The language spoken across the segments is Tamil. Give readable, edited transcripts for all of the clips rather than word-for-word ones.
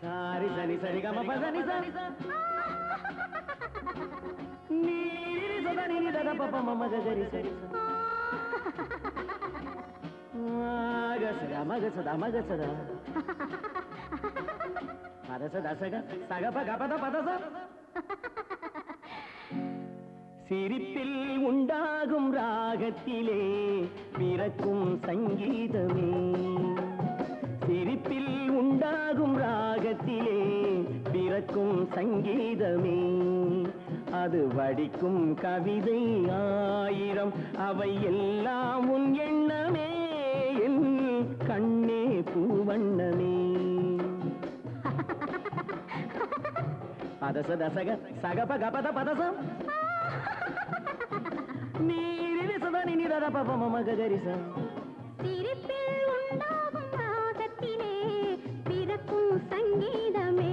சாரி சரி சரி கம பதனி சரி நீரி சதனி நிதத பப மம கரி சரி மகசதா மகசதா மகசதா பதசதா சக சகப கபத பதச சிரிப்பில் உண்டாகும் ராகத்திலே பிறக்கும் சங்கீதமே சிரிப்பில் உண்டாகும் ராகத்திலே பிறக்கும் சங்கீதமே அது வடிக்கும் கவிதை ஆயிரம் அவை எல்லாம் உன் எண்ணமே என் கண்ணே பூவண்ணமே பதச தசக சகப கபத பதசம் நீரி சதனி நிதத பப மம கரிச சிரிப்பில் உண்டாகும் ராகத்திலே பிறக்கும் சங்கீதமே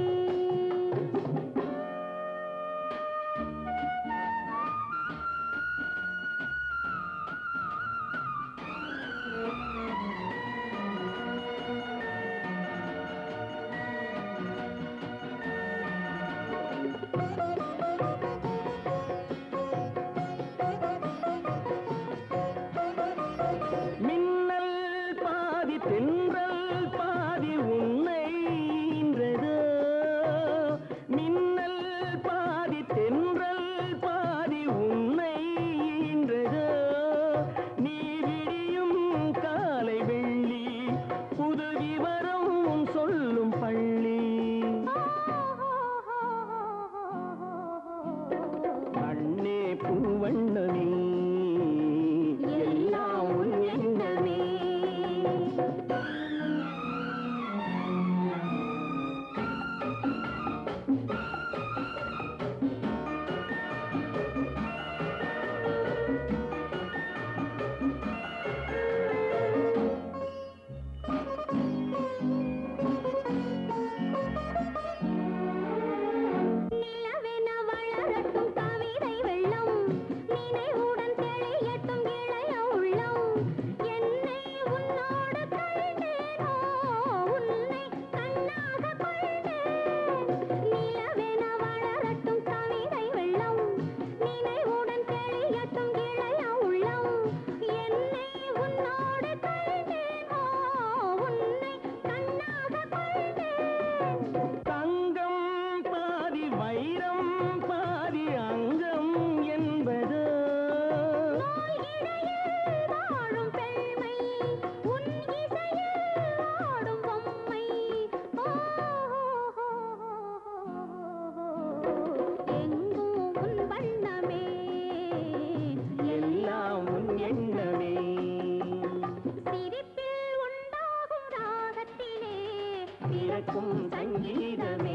பிறக்கும் சங்கீதமே